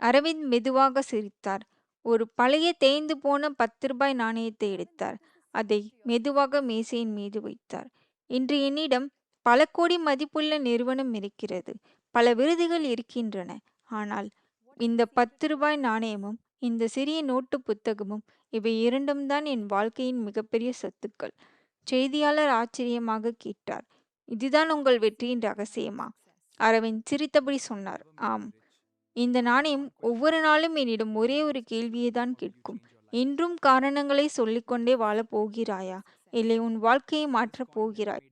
அரவிந்த் மெதுவாக சிரித்தார். ஒரு பழைய தேய்ந்து போன 10 ரூபாய் நாணயத்தை எடுத்தார். அதை மெதுவாக மேசையின் மீது வைத்தார். இன்று என்னிடம் பல கோடி மதிப்புள்ள நிறுவனம் இருக்கிறது. பல விருதுகள் இருக்கின்றன. ஆனால் இந்த 10 ரூபாய் நாணயமும் இந்த சிறிய நோட்டு புத்தகமும் இவை இரண்டும் தான் என் வாழ்க்கையின் மிகப்பெரிய சொத்துக்கள். செய்தியாளர் ஆச்சரியமாக கேட்டார். இதுதான் உங்கள் வெற்றியின் ரகசியமா? அரவிந்த் சிரித்தபடி சொன்னார். ஆம். இந்த நாணயம் ஒவ்வொரு நாளும் என்னிடம் ஒரே ஒரு கேள்வியை தான் கேட்கும். இன்றும் காரணங்களை சொல்லிக்கொண்டே வாழப் போகிறாயா, இல்லை உன் வாழ்க்கையை மாற்றப் போகிறாய்?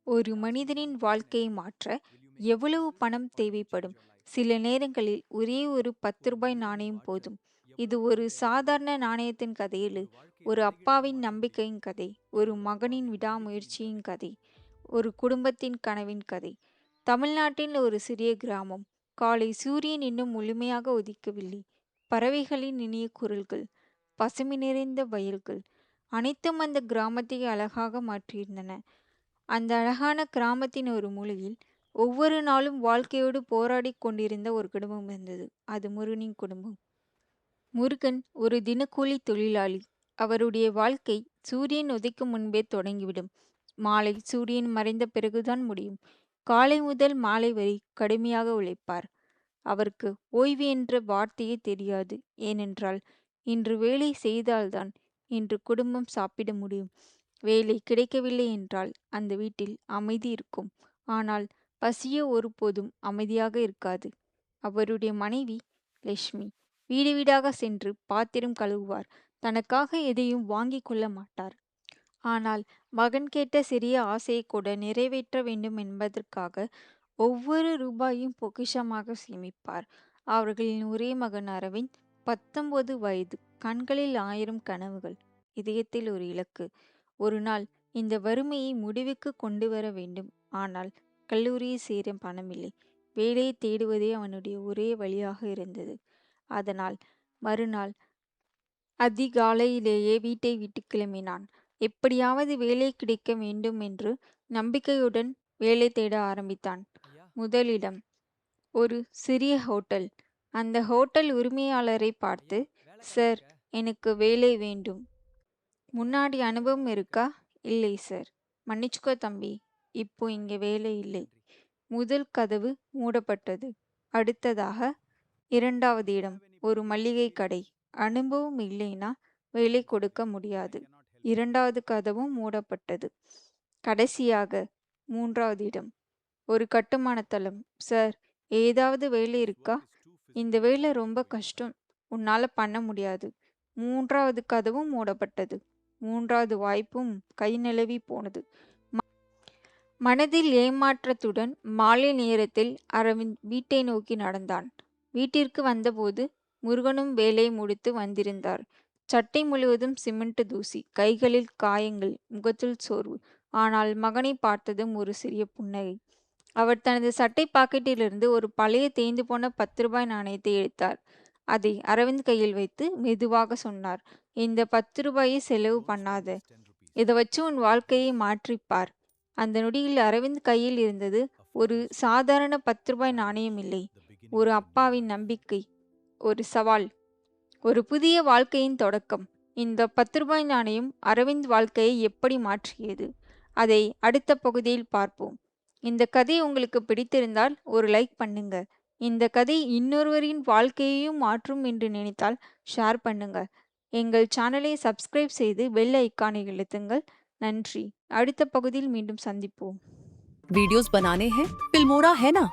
ஒரு மனிதனின் வாழ்க்கையை மாற்ற எவ்வளவு பணம் தேவைப்படும்? சில நேரங்களில் ஒரே ஒரு 10 ரூபாய் நாணயம் போதும். இது ஒரு சாதாரண நாணயத்தின் கதையில் ஒரு அப்பாவின் நம்பிக்கையின் கதை, ஒரு மகனின் விடாமுயற்சியின் கதை, ஒரு குடும்பத்தின் கனவின் கதை. தமிழ்நாட்டின் ஒரு சிறிய கிராமம். காலை சூரியன் இன்னும் முழுமையாக உதிக்கவில்லை. பறவைகளின் இனிய குரல்கள், பசுமை நிறைந்த வயல்கள் அனைத்தும் அந்த கிராமத்தை அழகாக மாற்றியிருந்தன. அந்த அழகான கிராமத்தின் ஒரு மூலையில் ஒவ்வொரு நாளும் வாழ்க்கையோடு போராடி கொண்டிருந்த ஒரு குடும்பம் இருந்தது. அது முருகனின் குடும்பம். முருகன் ஒரு தினக்கூலி தொழிலாளி. அவருடைய வாழ்க்கை சூரியன் உதைக்கும் முன்பே தொடங்கிவிடும். மாலை சூரியன் மறைந்த பிறகுதான் முடியும். காலை முதல் மாலை வரை கடுமையாக உழைப்பார். அவருக்கு ஓய்வு என்ற வார்த்தையே தெரியாது. ஏனென்றால் இன்று வேலை செய்தால்தான் இன்று குடும்பம் சாப்பிட முடியும். வேலை கிடைக்கவில்லை என்றால் அந்த வீட்டில் அமைதி இருக்கும். ஆனால் பசியோ ஒருபோதும் அமைதியாக இருக்காது. அவருடைய மனைவி லட்சுமி வீடு வீடாக சென்று பாத்திரம் கழுவுவார். தனக்காக எதையும் வாங்கி கொள்ள மாட்டார். ஆனால் மகன் கேட்ட சிறிய ஆசையை கூட நிறைவேற்ற வேண்டும் என்பதற்காக ஒவ்வொரு ரூபாயும் பொக்கிஷமாக சேமிப்பார். அவர்களின் ஒரே மகன் அரவிந்த். 19 வயது. கண்களில் 1000 கனவுகள். இதயத்தில் ஒரு இலக்கு. ஒரு நாள் இந்த வறுமையை முடிவுக்கு கொண்டு வர வேண்டும். ஆனால் கல்லூரியை சேர பணமில்லை. வேலையை தேடுவதே அவனுடைய ஒரே வழியாக இருந்தது. அதனால் மறுநாள் அதிகாலையிலேயே வீட்டை விட்டு கிளம்பினான். எப்படியாவது வேலை கிடைக்க வேண்டும் என்று நம்பிக்கையுடன் வேலை தேட ஆரம்பித்தான். முதலிடம் ஒரு சிறிய ஹோட்டல். அந்த ஹோட்டல் உரிமையாளரை பார்த்து, சார், எனக்கு வேலை வேண்டும். முன்னாடி அனுபவம் இருக்கா? இல்லை சார். மன்னிச்சுக்கோ தம்பி, இப்போ இங்கே வேலை இல்லை. முதல் கதவு மூடப்பட்டது. அடுத்ததாக 2வது இடம் ஒரு மளிகை கடை. அனுபவம் இல்லைனா வேலை கொடுக்க முடியாது. 2வது கதவும் மூடப்பட்டது. கடைசியாக 3வது இடம் ஒரு கட்டுமான தளம். சார், ஏதாவது வேலை இருக்கா? இந்த வேலை ரொம்ப கஷ்டம். உன்னால பண்ண முடியாது. 3வது கதவும் மூடப்பட்டது. 3வது வாய்ப்பும் கை நழுவி போனது. மனதில் ஏமாற்றத்துடன் மாலை நேரத்தில் அரவிந்த் வீட்டை நோக்கி நடந்தான். வீட்டிற்கு வந்தபோது முருகனும் வேலையை முடித்து வந்திருந்தார். சட்டை முழுவதும் சிமெண்ட் தூசி, கைகளில் காயங்கள், முகத்தில் சோர்வு. ஆனால் மகனை பார்த்ததும் ஒரு சிறிய புன்னகை. அவர் தனது சட்டை பாக்கெட்டிலிருந்து ஒரு பழைய தேய்ந்து போன 10 ரூபாய் நாணயத்தை எடுத்தார். அதை அரவிந்த் கையில் வைத்து மெதுவாக சொன்னார். இந்த 10 ரூபாயை செலவு பண்ணாத. இதை வச்சு உன் வாழ்க்கையை மாற்றிப்பார். அந்த நொடியில் அரவிந்த் கையில் இருந்தது ஒரு சாதாரண 10 ரூபாய் நாணயம் இல்லை. ஒரு அப்பாவின் நம்பிக்கை, ஒரு சவால், ஒரு புதிய வாழ்க்கையின் தொடக்கம். இந்த 10 ரூபாய் நாணயம் அரவிந்த் வாழ்க்கையை எப்படி மாற்றியது? அதை அடுத்த பகுதியில் பார்ப்போம். இந்த கதை உங்களுக்கு பிடித்திருந்தால் ஒரு லைக் பண்ணுங்க. இந்த கதை இன்னொருவரின் வாழ்க்கையையும் மாற்றும் என்று நினைத்தால் ஷேர் பண்ணுங்க. எங்கள் சேனலை சப்ஸ்கிரைப் செய்து பெல் ஐக்கானை அழுத்துங்கள். நன்றி. அடுத்த பகுதியில் மீண்டும் சந்திப்போம். वीडियोस बनाने हैं, फिल्मोरा है ना।